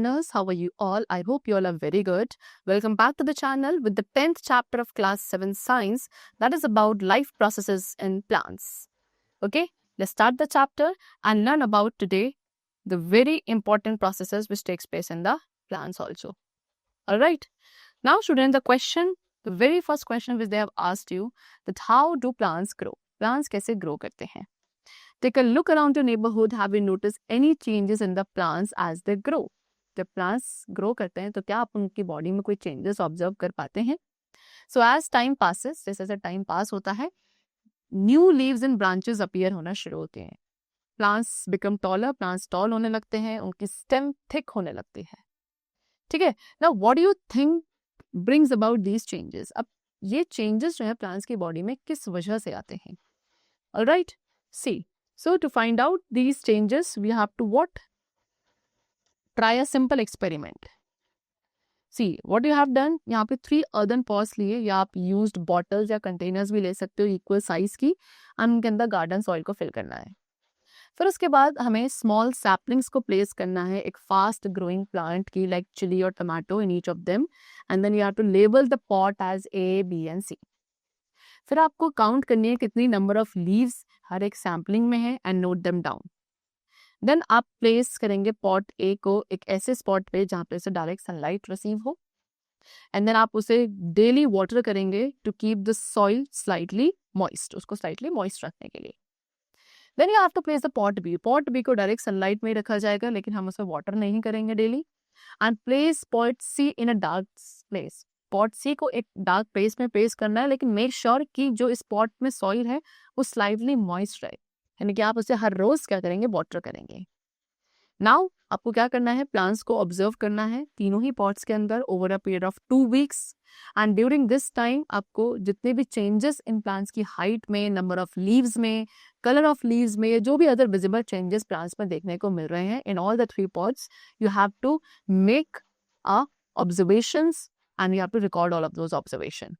learners, how are you all? I hope you all are very good. Welcome back to the channel with the 10th chapter of class 7 science, that is about life processes in plants. Okay, let's start the chapter and learn about today the very important processes which takes place in the plants also. All right, now students, the very first question which they have asked you, that how do plants grow? Plants कैसे grow करते हैं? Take a look around your neighborhood. Have you noticed any changes in the plants as they grow? जब plants grow करते हैं तो क्या आप उनकी body में कोई changes observe कर पाते हैं? So as time passes, जैसे जैसे time pass होता है, new leaves and branches appear होना शुरू होते हैं. Plants become taller, plants tall होने लगते हैं, उनकी stem thick होने लगती है. ठीक है? Now what do you think brings about these changes? अब ये changes जो है plants की body में किस वजह से आते हैं? Alright, see. So to find out these changes, we have to what? Try a simple experiment. See, what you have done, यहाँ पे 3 earthen pots लिए या आप used bottles या containers भी ले सकते हो equal size की, और उनके अंदर garden soil को fill करना है. फिर उसके बाद हमें small saplings को place करना है एक fast growing plant की like chili और tomato in each of them, and then you have to label the pot as A, B and C. फिर आपको काउंट करनी है कितनी नंबर ऑफ लीव्स हर एक सैम्पलिंग में है and note them down. Then आप प्लेस करेंगे पॉट ए को एक ऐसे स्पॉट पे जहाँ पे से डायरेक्ट सनलाइट रिसीव हो, एंड देन आप उसे डेली वाटर करेंगे to keep the soil slightly moist, उसको स्लाइटली मॉइस्ट रखने के लिए. Then you have to place the pot B. Pot B को डायरेक्ट सनलाइट में ही रखा जाएगा, लेकिन हम उसे वाटर नहीं करेंगे daily. And place pot C in a dark place. Pot C को एक डार्क प्लेस में प्लेस करना है, लेकिन मेक श्योर कि जो इस पॉट में सॉइल है वो स्लाइटली मॉइस्ट रहे, यानी कि आप उसे हर रोज क्या करेंगे, वाटर करेंगे. नाउ आपको क्या करना है, प्लांट्स को ऑब्जर्व करना है तीनों ही पॉट्स के अंदर over a period of 2 weeks. And during this time आपको जितने भी चेंजेस इन प्लांट्स की हाइट में, नंबर ऑफ लीव्स में, कलर ऑफ लीव्स में, जो भी अदर विजिबल चेंजेस प्लांट्स में देखने को मिल रहे हैं in all the 3 pots, you have to make a observations and you have to record all of those observation.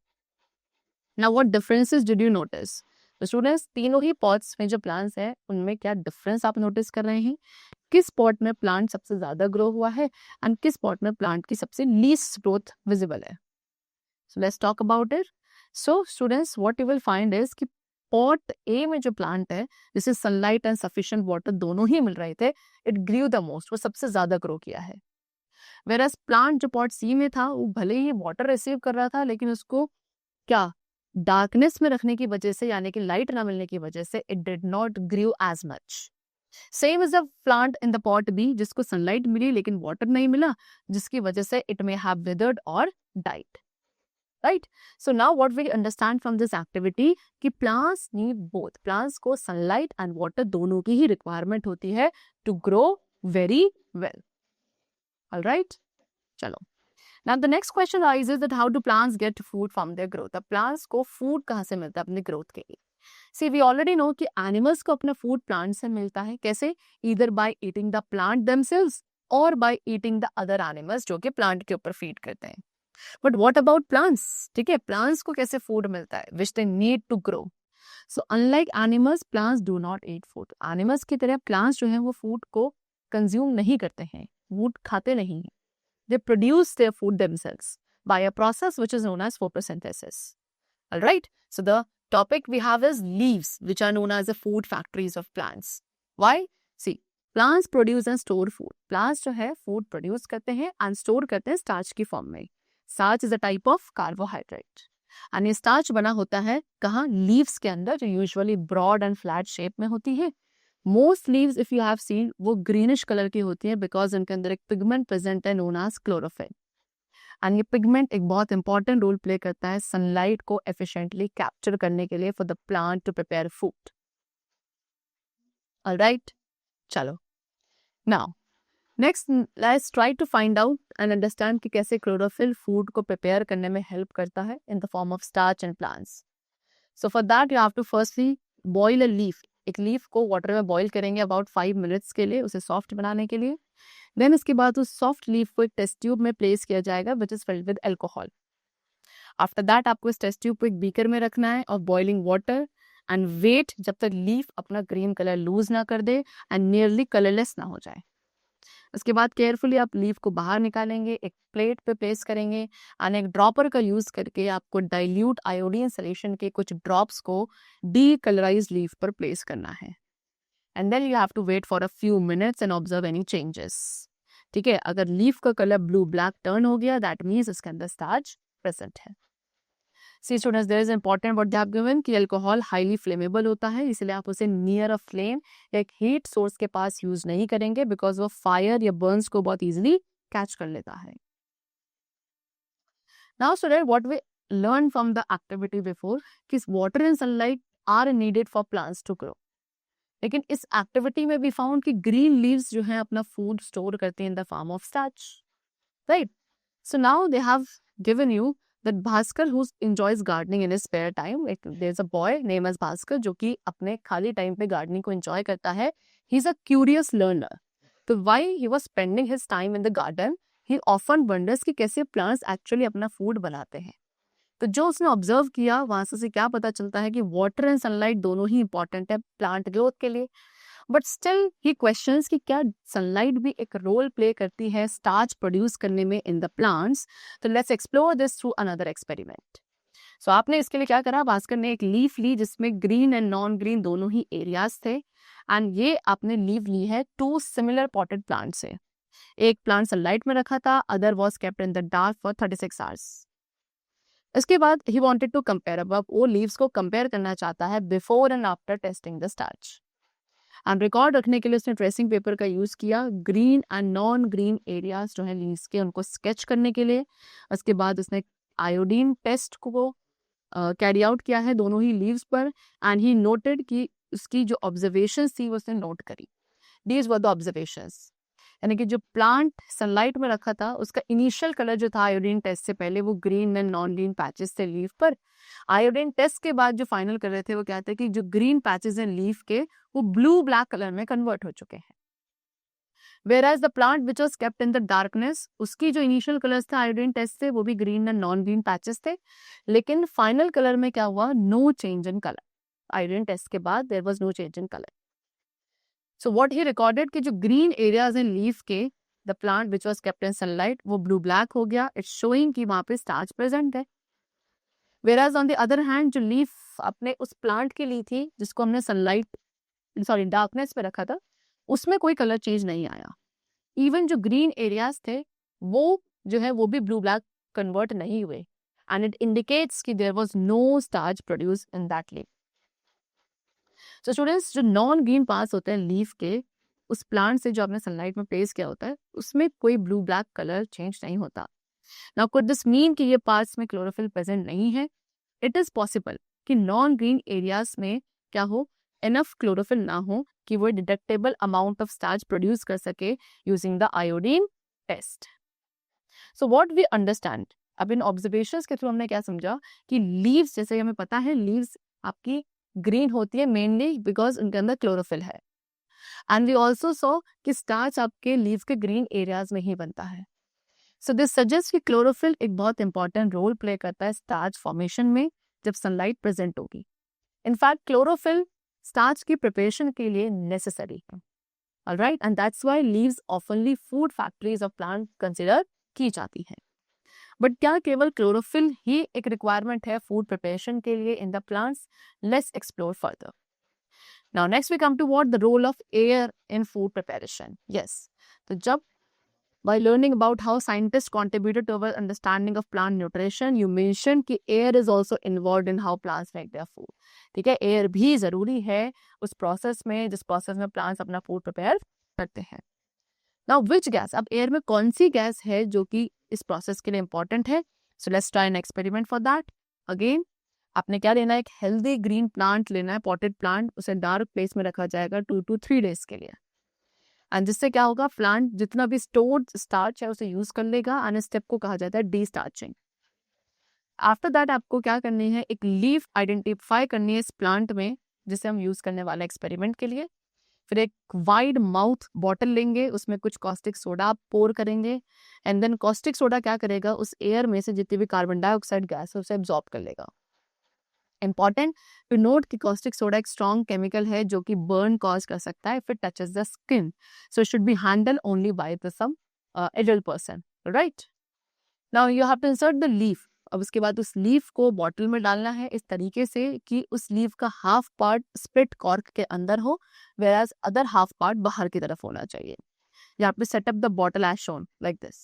Now what differences did you notice? तो स्टूडेंट्स तीनों ही पॉट्स में जो प्लांट्स है उनमें क्या डिफरेंस आप नोटिस कर रहे हैं? किस पॉट में प्लांट सबसे ज्यादा ग्रो हुआ है एंड किस पॉट में प्लांट की सबसे लीस्ट ग्रोथ विजिबल है? So let's talk about it. So students what you will find is कि पॉट ए में जो प्लांट है जिसे सनलाइट एंड सफिशिएंट वाटर दोनों ही मिल रहे थे, इट ग्रू द मोस्ट, वो सबसे ज्यादा ग्रो किया है. वेरस प्लांट जो पॉट सी में था वो भले ही वाटर रिसीव कर रहा था, लेकिन उसको क्या डार्कनेस में रखने की वजह से, यानी कि लाइट ना मिलने की वजह से, it did not grew as much. Same is the plant in the pot B, जिसको सनलाइट मिली लेकिन वाटर नहीं मिला, जिसकी वजह से इट मे हैव विदर्ड और died. Right. So now what we understand from this activity कि प्लांट्स नीड बोथ. प्लांट्स को सनलाइट एंड वाटर दोनों की ही रिक्वायरमेंट होती है to grow very well. All right, चलो. Now the next question arises that how do plants get food from their growth? अब plants को food कहाँ से मिलता है अपनी growth के लिए? See, we already know कि animals को अपना food plant से मिलता है. कैसे? Either by eating the plant themselves or by eating the other animals जो कि plant के ऊपर feed करते हैं. But what about plants? ठीक है, plants को कैसे food मिलता है? Which they need to grow. So unlike animals, plants do not eat food. Animals की तरह plants जो हैं वो food को consume नहीं करते हैं, food खाते नहीं हैं. They produce their food themselves by a process which is known as photosynthesis. All right. So the topic we have is leaves, which are known as the food factories of plants. Why? See, plants produce and store food. Plants जो है food produce करते हैं and store करते हैं starch की form में. Starch is a type of carbohydrate. And ये starch बना होता है कहाँ? Leaves के अंदर, जो usually broad and flat shape में होती है. Most leaves if you have seen वो ग्रीनिश कलर की होती है, बिकॉज उनके अंदर एक पिगमेंट प्रेजेंट है नोन एज क्लोरोफिल. एंड ये पिगमेंट एक बहुत इंपॉर्टेंट रोल प्ले करता है सनलाइट को एफिशिएंटली कैप्चर करने के लिए for the plant to prepare food. Alright, चलो. Now next let's try to find out and understand कि कैसे क्लोरोफिल फूड को प्रिपेयर करने में हेल्प करता है in the form of starch and plants. So for that you have to firstly boil a leaf. एक leaf को water में बॉईल करेंगे अबाउट 5 minutes के लिए, उसे सॉफ्ट बनाने के लिए. देन इसके बाद उस सॉफ्ट लीफ को एक टेस्ट ट्यूब में प्लेस किया जाएगा which is filled with alcohol. After that आपको इस टेस्ट ट्यूब को एक बीकर में रखना है और बॉइलिंग वाटर एंड वेट जब तक लीफ अपना ग्रीन कलर लूज ना कर दे एंड नियरली कलरलेस ना हो जाए. उसके बाद केयरफुली आप लीफ को बाहर निकालेंगे, एक प्लेट पे प्लेस करेंगे एंड एक ड्रॉपर का यूज करके आपको डाइल्यूट आयोडीन सॉल्यूशन के कुछ ड्रॉप्स को डीकलराइज्ड लीफ पर प्लेस करना है and then you have to wait for a few minutes and observe any changes. ठीक है, अगर लीफ का कलर ब्लू ब्लैक टर्न हो गया दैट मीन्स इसके अंदर स्टार्च प्रेजेंट है। See students, there is important what they have given कि अल्कोहल हाईली फ्लेमेबल होता है, इसलिए आप उसे नियर अ फ्लेम या एक हीट सोर्स के पास यूज नहीं करेंगे बिकॉज वो फायर या बर्न्स को बहुत इजीली कैच कर लेता है। Now student, what we learn from the activity before कि water and sunlight are needed for plants to grow, लेकिन इस एक्टिविटी में भी फाउंड कि ग्रीन लीव्स जो है अपना फूड स्टोर करते हैं in the form of starch, right? So now they have given you that Bhaskar who enjoys gardening in his spare time, there's a boy named as Bhaskar जो कि अपने खाली time पे गार्डनिंग को enjoy करता है। He's a curious learner. तो while he was spending his time in the garden, he often wonders कि कैसे plants actually अपना food बनाते हैं। तो जो उसने ऑब्जर्व किया वहां से क्या पता चलता है कि वाटर एंड सनलाइट दोनों ही इंपॉर्टेंट है प्लांट ग्रोथ के लिए, बट स्टिल ही क्वेश्चंस कि क्या सनलाइट भी एक रोल प्ले करती है स्टार्च प्रोड्यूस करने में इन द प्लांट्स। तो let's explore this through another experiment. So आपने इसके लिए क्या करा, भास्कर ने एक लीफ ली जिसमें ग्रीन एंड नॉन ग्रीन दोनों ही एरियाज थे एंड ये आपने लीफ ली है 2 सिमिलर पॉटेड प्लांट से। एक प्लांट सनलाइट में रखा था, other was kept in the dark for 36 hours. इसके बाद ही वांटेड टू कंपेयर, अब वो लीव्स को कंपेयर करना चाहता है before and after testing the starch. And record रखने के लिए उसने ट्रेसिंग पेपर का यूज किया green and non green areas जो है लीव्स के उनको स्केच करने के लिए। उसके बाद उसने आयोडीन टेस्ट को कैरी आउट किया है दोनों ही लीव्स पर एंड ही नोटेड कि उसकी जो ऑब्जर्वेशंस थी वो उसने नोट करी। दीज वर द ऑब्जर्वेशंस, यानी कि जो प्लांट सनलाइट में रखा था उसका इनिशियल कलर जो था आयोडीन टेस्ट से पहले वो green and non green patches थे लीफ पर। आयोडीन टेस्ट के बाद जो फाइनल कलर थे वो क्या थे कि जो ग्रीन पैचेस हैं लीफ के वो ब्लू ब्लैक कलर में कन्वर्ट हो चुके हैं। Whereas the plant which was kept in the darkness, उसकी जो इनिशियल कलर्स थे आयोडीन टेस्ट से वो भी green and non green patches थे, लेकिन फाइनल कलर में क्या हुआ, no change in colour. Iodine test के बाद there was no change in colour. So what he recorded कि जो ग्रीन एरियाज इन लीफ के the plant which was kept in sunlight वो ब्लू ब्लैक हो गया, इट्स शोइंग कि वहां पे स्टार्च प्रेजेंट है। Whereas on the other hand जो लीफ अपने उस प्लांट की ली थी जिसको हमने डार्कनेस पे रखा था उसमें कोई कलर चेंज नहीं आया। इवन जो ग्रीन एरियाज थे वो जो है वो भी ब्लू ब्लैक कन्वर्ट नहीं हुए एंड इट इंडिकेट्स कि there was no starch produce in that leaf. So students, जो नॉन ग्रीन पार्ट्स होते हैं लीफ के उस प्लांट से जो आपने सनलाइट में प्लेस किया होता है उसमें कोई ब्लू ब्लैक कलर चेंज नहीं होता। नाउ कुड दिस मीन कि ये पार्ट्स में क्लोरोफिल प्रेजेंट नहीं है? इट इज पॉसिबल कि नॉन ग्रीन एरियाज में क्या हो, इनफ क्लोरोफिल ना हो कि वो detectable amount of starch produce कर सके using the iodine test. So what we understand, अब इन ऑब्जर्वेशंस के थ्रू हमने क्या समझा कि लीव्स, जैसे हमें पता है लीव्स आपकी ग्रीन होती है मेनली बिकॉज उनके अंदर क्लोरोफिल है एंड वी ऑल्सो सो कि स्टार्च आपके लीव के ग्रीन एरियाज में ही बनता है। सो दिस सजेस्ट कि क्लोरोफिल एक बहुत इंपॉर्टेंट रोल प्ले करता है स्टार्च फॉर्मेशन में जब सनलाइट प्रेजेंट होगी। इनफैक्ट क्लोरोफिल स्टार्च की प्रिपरेशन के लिए नेसेसरी है, alright, and that's why leaves ऑफनली food factories of plant consider की जाती है। बट क्या केवल क्लोरोफिल ही एक रिक्वायरमेंट है फूड प्रिपरेशन के लिए in the plants? Let's explore further. Now next we come to what the role of air in food preparation. Yes, तो जब by learning about how scientists contributed to our understanding of plant nutrition, you mentioned कि air is also involved in how plants make their food. ठीक है, air भी जरूरी है उस process में जिस प्रोसेस में plants अपना फूड प्रिपेयर करते हैं। Now which gas, अब air में कौन सी गैस है जो कि इस प्रोसेस के लिए इंपॉर्टेंट है? So let's try an experiment for that. Again, आपने क्या लेना है, एक हेल्दी ग्रीन प्लांट लेना है, पॉटेड प्लांट, उसे डार्क प्लेस में रखा जाएगा 2 to 3 days के लिए। एंड जिससे क्या होगा, प्लांट जितना भी स्टोर्ड स्टार्च है उसे यूज कर लेगा एंड इस स्टेप को कहा जाता है डी स्टार्चिंग। आफ्टर दैट आपको क्या करनी है, एक लीफ आइडेंटिफाई करनी है इस प्लांट में जिसे हम यूज करने वाले एक्सपेरिमेंट के लिए। फिर एक वाइड माउथ बॉटल लेंगे, उसमें कुछ कॉस्टिक सोडा पोर करेंगे एंड देन कॉस्टिक सोडा क्या करेगा, उस एयर में से जितनी भी कार्बन डाइऑक्साइड गैस है उसे एब्जॉर्ब कर लेगा। इंपॉर्टेंट टू नोट कि कॉस्टिक सोडा एक स्ट्रॉन्ग केमिकल है जो कि बर्न कॉज कर सकता है if it touches the skin, so it should be handle only by the some adult person, right. Now you have to insert the leaf. अब उसके बाद उस लीफ को बॉटल में डालना है इस तरीके से कि उस लीफ का हाफ पार्ट स्प्लिट कॉर्क के अंदर हो, whereas अदर हाफ पार्ट बाहर की तरफ होना चाहिए। You have to set up the bottle as shown like this.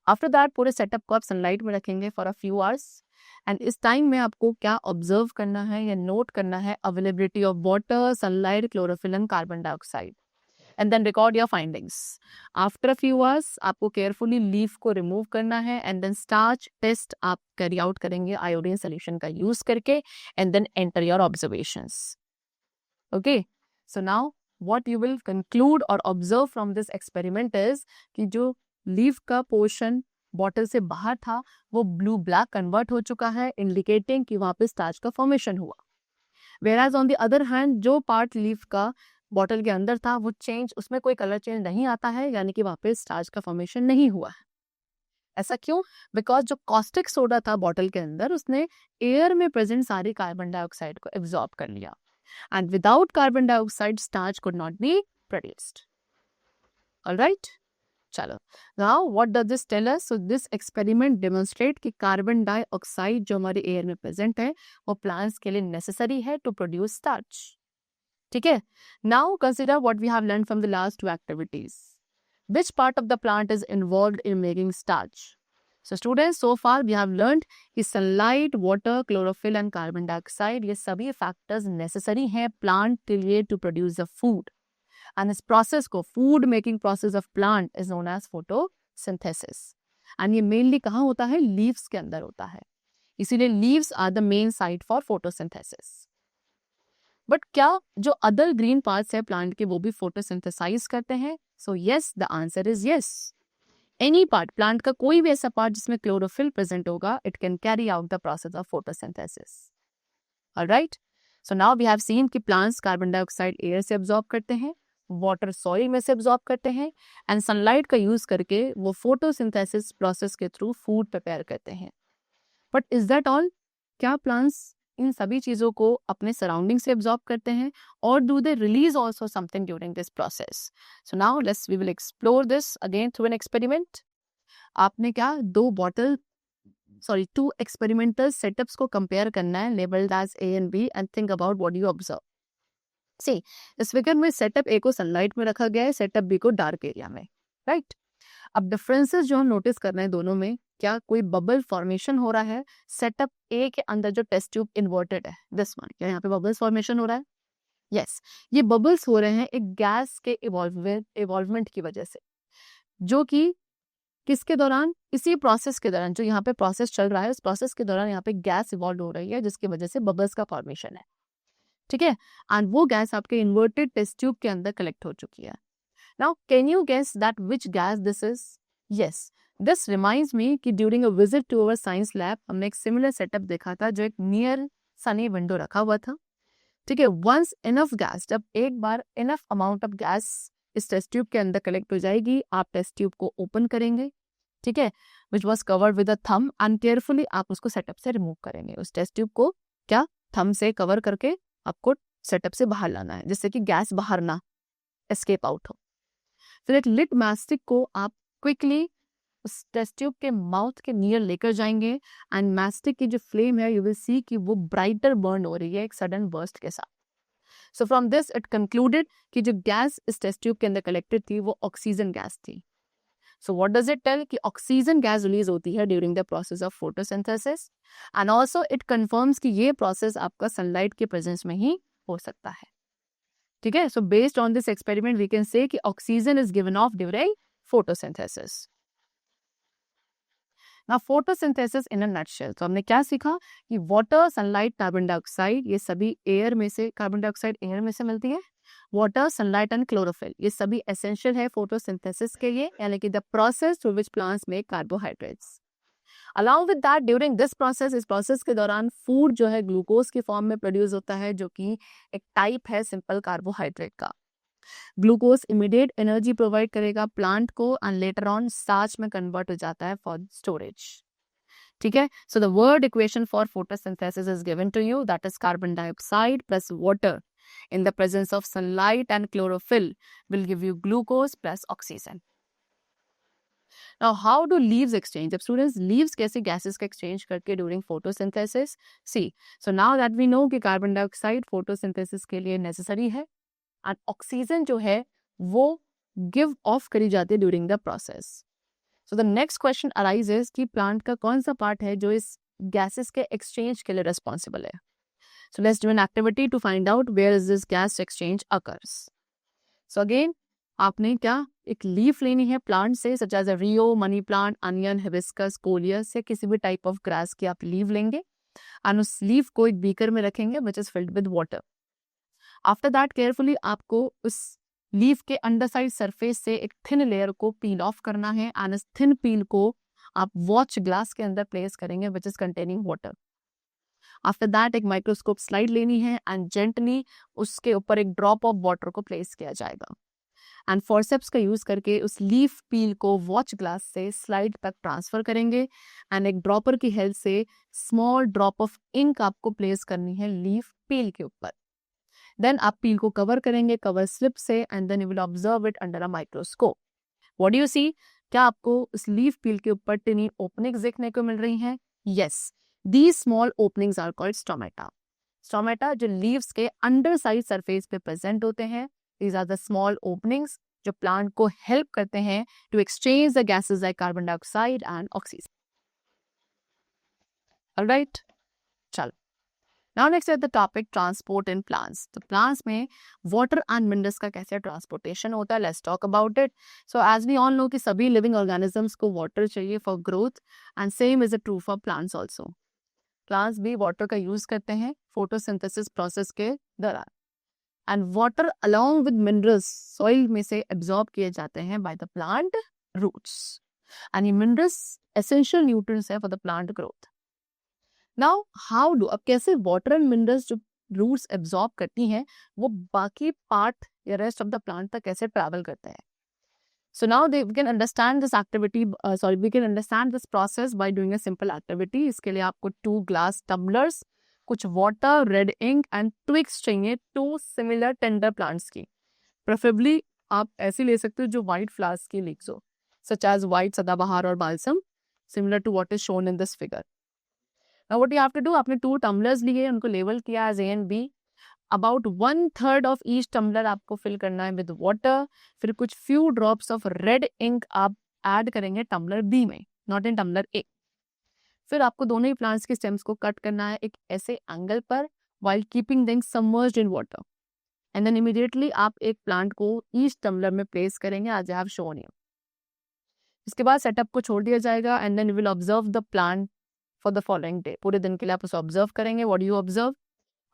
After that पूरे सेटअप को आप सनलाइट में रखेंगे for a few hours, and इस टाइम में आपको क्या ऑब्जर्व करना है या नोट करना है, availability of water, sunlight, chlorophyll and carbon dioxide, and then record your findings. After a few hours आपको केयरफुली लीफ को रिमूव करना है, एंड देन स्टार्च टेस्ट आप कैरी आउट करेंगे आयोडीन सोल्यूशन का यूज करके, and then enter your observations. Okay, so now what you will conclude or observe from this experiment is कि जो लीफ का पोर्शन बॉटल से बाहर था वो ब्लू ब्लैक कन्वर्ट हो चुका है, इंडिकेटिंग कि वहां पे स्टार्च का फॉर्मेशन हुआ। वेराज ऑन द अदर हैंड जो पार्ट लीफ का बॉटल के अंदर था वो चेंज, उसमें कोई कलर चेंज नहीं आता है, यानी कि वहां पे स्टार्च का फॉर्मेशन नहीं हुआ है। ऐसा क्यों? बिकॉज जो कॉस्टिक सोडा था बॉटल के अंदर उसने एयर में प्रेजेंट सारी कार्बन डाइऑक्साइड को एब्जॉर्ब कर लिया, and without carbon dioxide starch could not be produced. All right, chalo, now what does this tell us? So this experiment demonstrate कि carbon dioxide जो हमारे air में present है वो plants के लिए necessary है to produce starch. ठीक है? Now consider what we have learned from the last two activities. Which part of the plant is involved in making starch? So students, so far we have learned कि sunlight, water, chlorophyll and carbon dioxide ये सभी factors necessary हैं plant के लिए to produce the food. And इस process को, food making process of plant is known as photosynthesis. And ये mainly कहाँ होता है? Leaves के अंदर होता है, इसीलिए leaves are the main site for photosynthesis. But क्या जो other green parts है plant के वो भी photosynthesize करते हैं? So yes, the answer is yes. Any part, plant का कोई भी ऐसा पार्ट जिसमें क्लोरोफिल प्रेजेंट होगा, it can carry out the process of photosynthesis. Alright, so now we have seen कि प्लांट्स कार्बन डाइऑक्साइड एयर से एब्जॉर्ब करते हैं, वाटर सॉइल में से एब्जॉर्ब करते हैं, एंड सनलाइट का यूज करके वो फोटोसिंथेसिस प्रोसेस के थ्रू फूड प्रिपेयर करते हैं। But is that all? क्या प्लांट्स इन सभी चीजों को अपने सराउंडिंग से एब्जॉर्ब करते हैं, और do they release also something during this process? So now let's we will explore this again through an experiment. आपने क्या टू एक्सपेरिमेंटल सेटअप्स को कंपेयर करना है, labelled as A and B, and think about what you observe. See, इस figure में setup ए को sunlight में रखा गया है, सेटअप बी को डार्क एरिया में, राइट। अब डिफरेंसेस जो हम नोटिस कर रहे हैं दोनों में, क्या कोई बबल फॉर्मेशन हो रहा है? सेटअप ए के अंदर जो टेस्ट ट्यूब इन्वर्टेड है, दिस वन, क्या यहाँ पे बबल्स फॉर्मेशन हो रहा है? यस, ये बबल्स हो रहे हैं एक गैस के इवॉल्वमेंट की वजह से, जो कि किसके दौरान? इसी प्रोसेस के दौरान, जो यहाँ पे प्रोसेस चल रहा है उस प्रोसेस के दौरान यहाँ पे गैस इवॉल्व हो रही है, जिसकी वजह से बबल्स का फॉर्मेशन है। ठीक है, एंड वो गैस आपके इन्वर्टेड टेस्ट ट्यूब के अंदर कलेक्ट हो चुकी है। Now can you guess that which gas this is? Yes, this reminds me कि during a visit to our science lab हमने एक सिमिलर सेटअप देखा था, जो एक नियर सनी विंडो रखा हुआ था। ठीक है, वंस इनफ गैस, जब एक बार इनफ अमाउंट ऑफ गैस इस टेस्ट ट्यूब के अंदर कलेक्ट हो जाएगी, आप टेस्ट ट्यूब को ओपन करेंगे, ठीक है, which was covered with a thumb, and carefully आप उसको सेटअप से रिमूव करेंगे। उस टेस्ट ट्यूब को क्या थंब से कवर करके आपको सेटअप से बाहर लाना है, जिससे कि गैस बाहर ना एस्केप आउट हो। फिर एक लिट मास्टिक को आप क्विकली उस टेस्ट ट्यूब के माउथ के नियर लेकर जाएंगे, एंड मास्टिक की जो फ्लेम है यू विल सी कि वो ब्राइटर बर्न हो रही है एक सडन बर्स्ट के साथ। So from this it concluded कि जो गैस इस टेस्ट ट्यूब के अंदर कलेक्टेड थी वो ऑक्सीजन गैस थी। So what does it tell? कि ऑक्सीजन गैस रिलीज होती है during the process of photosynthesis, and also it confirms कि ये प्रोसेस आपका सनलाइट के प्रेजेंस में ही हो सकता है। ठीक है, so based on this experiment we can say कि oxygen is given off during photosynthesis. Now photosynthesis in a nutshell, तो हमने क्या सीखा कि वाटर, सनलाइट, कार्बन डाइऑक्साइड ये सभी एयर में से, कार्बन डाइऑक्साइड एयर में से मिलती है, वाटर, सनलाइट एंड क्लोरोफिल ये सभी एसेंशियल है फोटोसिंथेसिस के लिए, यानी कि the process through which plants make carbohydrates. Allow with that during this process, इस प्रोसेस के दौरान फूड जो है ग्लूकोज की फॉर्म में प्रोड्यूस होता है, जो कि एक टाइप है सिंपल कार्बोहाइड्रेट का। ग्लूकोज इमीडिएट एनर्जी प्रोवाइड करेगा प्लांट को, एंड लेटर ऑन स्टार्च में कन्वर्ट हो जाता है फॉर स्टोरेज। ठीक है. So the word equation for photosynthesis is given to you, that is carbon dioxide plus water in the presence of sunlight and chlorophyll will give you glucose plus oxygen. Now how do leaves exchange? अब students leaves कैसे gases का exchange करके during photosynthesis? See, so now that we know कि carbon dioxide photosynthesis के लिए necessary है and oxygen जो है वो give off करी जाती है during the process. So the next question arises कि plant का कौन सा part है जो इस gases के exchange के लिए responsible है. So let's do an activity to find out where is this gas exchange occurs. So again आपने क्या एक लीफ लेनी है प्लांट से, such as rhoeo, money plant, onion, hibiscus, coleus या किसी भी टाइप ऑफ ग्रास की आप लीव लेंगे एंड उस लीफ को एक बीकर में रखेंगे which is filled with water. After that carefully आपको उस लीफ के अंडर साइड सरफेस से एक थिन लेयर को पील ऑफ करना है एंड इस थिन पील को आप वॉच ग्लास के अंदर प्लेस करेंगे which is containing water. After that एक माइक्रोस्कोप स्लाइड लेनी है एंड जेंटली उसके ऊपर एक ड्रॉप ऑफ वाटर को प्लेस किया जाएगा एंड फॉरसेप्स का यूज करके उस लीफ पील को वॉच ग्लास से स्लाइड तक ट्रांसफर करेंगे एंड एक ड्रॉपर की हेल्प से स्मॉल ड्रॉप ऑफ इंक आपको प्लेस करनी है लीफ पील के ऊपर. देन आप पील को कवर करेंगे कवर स्लिप से and then you will observe it under a microscope. What do you see? क्या आपको उस लीफ पील के ऊपर टिनी ओपनिंग्स देखने को मिल रही हैं? Yes, these small openings are called stomata. Stomata जो लीव्स के अंडर साइड सरफेस पे प्रेजेंट होते हैं, these are the small openings जो प्लांट को हेल्प करते हैं to exchange the gases like carbon dioxide and oxygen. Alright, चलो. Now next is the topic transport in plants. तो plants में water and minerals का कैसे transportation होता है, let's talk about it. So as we all know कि सभी living organisms को water चाहिए for growth and same is true for plants also. Plants भी water का use करते हैं photosynthesis process के दौरान. And water along with minerals soil में से एब्जॉर्ब किए जाते हैं by the plant roots and ये मिनरल्स एसेंशियल न्यूट्रिएंट्स है for the plant growth. Now how do, अब कैसे वाटर एंड मिनरल्स जो रूट्स एब्जॉर्ब करती हैं वो बाकी पार्ट या रेस्ट ऑफ द प्लांट तक कैसे ट्रैवल करते हैं. So now we can understand this activity, we can understand this process by doing a simple activity. इसके लिए आपको 2 glass tumblers, कुछ water, red ink and twigs चाहिए 2 सिमिलर टेंडर प्लांट्स की. प्रेफरेबली आप ऐसी ले सकते हो जो वाइट फ्लावर्स की लीव्स हो, सच एज वाइट सदाबहार और balsam, similar to what is shown in this figure. Now what you have to do, आपने 2 टम्बलर्स लिए, उनको लेवल किया as A and B. About 1/3 of each tumbler आपको fill करना है विद वाटर. फिर कुछ few drops of red ink आप ऐड करेंगे टम्बलर बी में, नॉट इन टम्बलर ए. फिर आपको दोनों ही प्लांट्स के स्टेम्स को कट करना है एक ऐसे एंगल पर while keeping them submerged in water. And then immediately आप एक प्लांट को ईच टम्बलर में प्लेस करेंगे as I have shown you. इसके बाद सेटअप को छोड़ दिया जाएगा and then you will observe the plant for the following day. पूरे दिन के लिए आप उसे ऑब्जर्व करेंगे. What do you observe?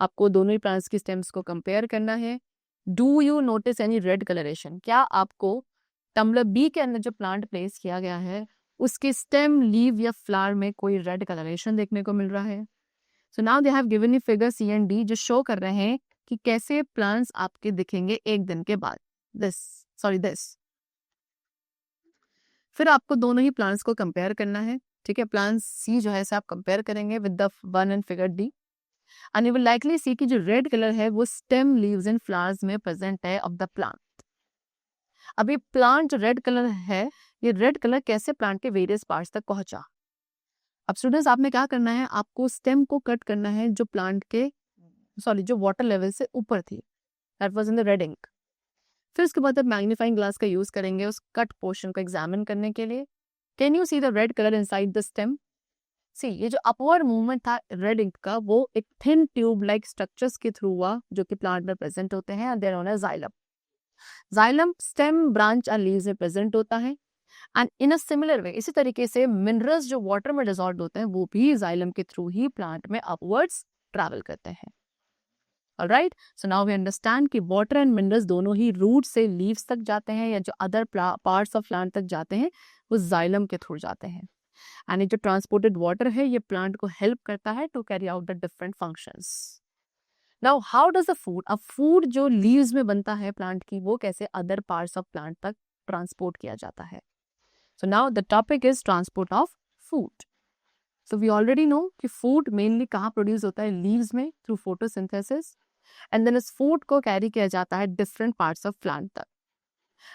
आपको दोनों ही प्लांट्स की स्टेम्स को कंपेयर करना है. Do you notice any red coloration? क्या आपको टम्बलर बी के अंदर जो प्लांट प्लेस किया गया है उसके स्टेम, लीव या फ्लावर में कोई रेड कलरेशन देखने को मिल रहा है? So now they have given you figure C and D जो शो कर रहे हैं कि कैसे प्लांट्स आपके दिखेंगे एक दिन के बाद. दिस फिर आपको दोनों ही प्लांट्स को कंपेयर करना है. ठीक है, प्लांट सी जो है इसे आप कंपेयर करेंगे with the one in figure D and you will likely see कि जो रेड कलर है वो स्टेम, लीव्स एंड फ्लावर्स में प्रेजेंट है ऑफ द प्लांट. अभी प्लांट जो रेड कलर है, ये रेड कलर कैसे प्लांट के वेरियस पार्ट्स तक पहुंचा. अब स्टूडेंट्स आपने क्या करना है, आपको स्टेम को कट करना है जो प्लांट के जो वाटर लेवल से ऊपर थी, that was in the red ink. फिर उसके बाद आप मैग्नीफाइंग ग्लास का यूज करेंगे उस कट पोर्शन को एग्जामिन करने के लिए. Can you see the red colour inside the stem? See, ये जो अपवर्ड मूवमेंट था रेड इंक का वो एक थिन ट्यूब लाइक स्ट्रक्चर्स के थ्रू हुआ जो कि प्लांट में प्रेजेंट होते हैं. They're known as xylem. Xylem stem, branch और लीव्स में प्रेजेंट होता है. And in a similar way, इसी तरीके से मिनरल्स जो वाटर में डिसॉल्व होते हैं वो भी जाइलम के थ्रू ही प्लांट में अपवर्ड्स ट्रैवल करते हैं. Alright, so now we understand कि वाटर एंड मिनरल्स दोनों ही रूट से लीव्स तक जाते हैं या जो अदर पार्ट्स ऑफ प्लांट तक जाते हैं वो जाइलम के थ्रू जाते हैं. एंड ये जो ट्रांसपोर्टेड वाटर है ये प्लांट को हेल्प करता है to carry out the different functions. Now how does the food, अब फूड जो लीव्स में बनता है प्लांट की वो कैसे अदर पार्ट्स ऑफ प्लांट तक ट्रांसपोर्ट किया जाता है. So now the topic is transport of food. So we already know कि food mainly कहाँ produce होता है, leaves में through photosynthesis, and then इस food को carry किया जाता है different parts of plant तक.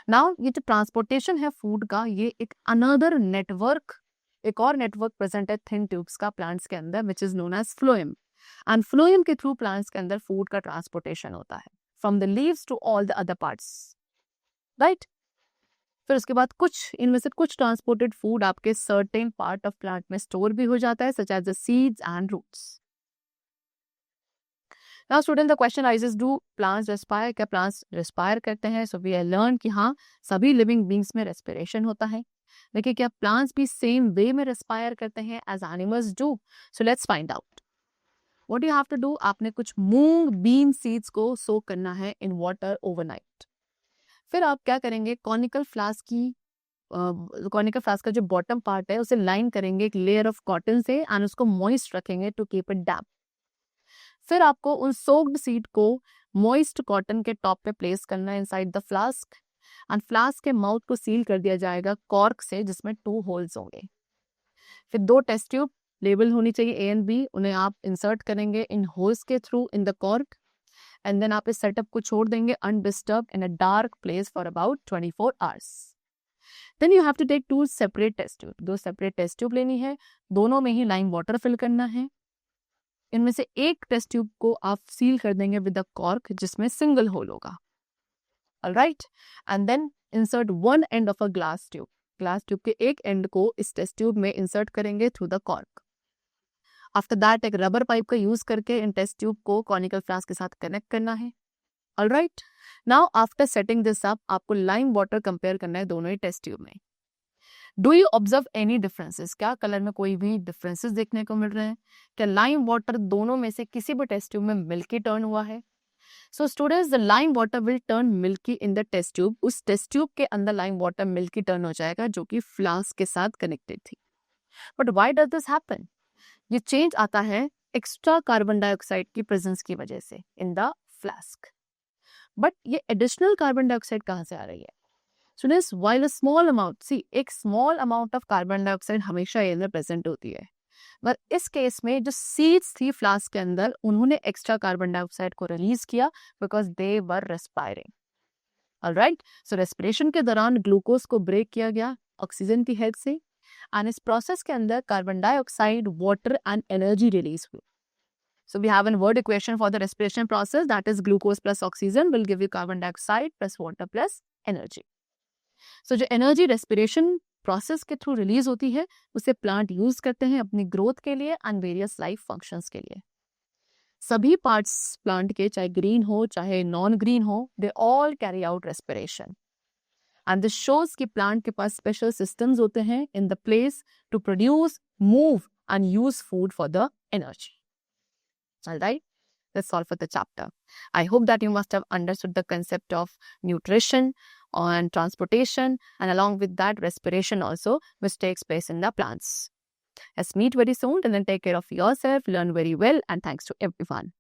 Now ये जो transportation है food का, ये एक another network, एक और network present है thin tubes का plants के अंदर, which is known as phloem. And phloem के through plants के अंदर food का transportation होता है from the leaves to all the other parts, right? फिर उसके बाद कुछ इनमें से कुछ ट्रांसपोर्टेड फूड आपके सर्टेन पार्ट ऑफ प्लांट में स्टोर भी हो जाता है, such as the seeds and roots. Now student, the question raises, do plants respire? क्या प्लांट्स रेस्पायर करते हैं? सो वी हैव लर्न कि हाँ, सभी लिविंग बींग्स में रेस्पिरेशन होता है. देखिए, क्या प्लांट्स भी सेम वे में रेस्पायर करते हैं as animals do? So let's find out. What you have to do, आपने कुछ मूंग बीन सीड्स को सोक करना है इन वाटर ओवरनाइट. फिर आप क्या करेंगे, कॉनिकल फ्लास्क का जो बॉटम पार्ट है उसे लाइन करेंगे एक लेयर ऑफ कॉटन से एंड उसको मॉइस्ट रखेंगे टू कीप इट डैम्प. फिर आपको उन सोक्ड सीड को मॉइस्ट कॉटन के टॉप पे प्लेस करना है inside the flask, and flask के माउथ को सील कर दिया जाएगा कॉर्क से, जिसमें 2 होल्स होंगे. फिर 2 टेस्ट ट्यूब लेबल होनी चाहिए A एंड B, उन्हें आप इंसर्ट करेंगे इन होल्स के through in the cork, and then आप इस सेटअप को छोड़ देंगे undisturbed in a dark place for about 24 hours. Then you have to take 2 separate test tube. 2 separate test tube लेनी है, दोनों में ही लाइम वाटर फिल करना है. इनमें से एक टेस्ट ट्यूब को आप सील कर देंगे विद अ कॉर्क जिसमें सिंगल होल होगा. Alright, and then insert one end of a glass tube. Glass tube के एक एंड को इस टेस्ट ट्यूब में इंसर्ट करेंगे through the cork. After that एक रबर पाइप का यूज करके इन टेस्ट ट्यूब को कॉनिकल फ्लास्क के साथ कनेक्ट करना है. Alright, now after setting this up, आपको लाइम वाटर कंपेयर करना है दोनों ही टेस्ट ट्यूब में. Do you observe any differences? क्या कलर में कोई भी डिफरेंसेस देखने को मिल रहे हैं? क्या लाइम वाटर दोनों में से किसी भी टेस्ट ट्यूब में मिल्की टर्न हुआ है? So students, the lime water will turn milky in the test tube. उस टेस्ट ट्यूब के अंदर लाइम वाटर मिल्की टर्न हो जाएगा जो कि फ्लास्क के साथ कनेक्टेड थी. But why does this happen? ये चेंज आता है एक्स्ट्रा कार्बन डाइऑक्साइड की प्रेजेंस की वजह से इन द फ्लास्क. बट ये एडिशनल कार्बन डाइऑक्साइड कहाँ से आ रही है? Students, while a small amount, see एक small amount of carbon dioxide हमेशा एयर में प्रेजेंट होती है, पर इस केस में जो सीड्स थी फ्लास्क के अंदर, उन्होंने एक्स्ट्रा कार्बन डाइऑक्साइड को रिलीज किया because they were respiring. Alright, so respiration के दौरान ग्लूकोज को ब्रेक किया गया ऑक्सीजन की हेल्प से, एंड इस प्रोसेस के अंदर carbon dioxide, water and energy release हुई. So we have a word equation for the respiration process, that is glucose plus oxygen will give you carbon dioxide plus water plus energy. So जो energy respiration process के through release होती है उसे plant use करते हैं अपनी growth के लिए एंड वेरियस लाइफ फंक्शंस के लिए. सभी पार्ट्स प्लांट के, चाहे ग्रीन हो चाहे नॉन ग्रीन हो, they all carry out respiration. And this shows कि प्लांट के पास स्पेशल सिस्टम्स होते हैं in the place to produce, move and use food for the energy. Alright, that's all for the chapter. I hope that you must have understood the concept of nutrition and transportation, and along with that respiration also, which takes place in the plants. Let's meet very soon, and then take care of yourself, learn very well, and thanks to everyone.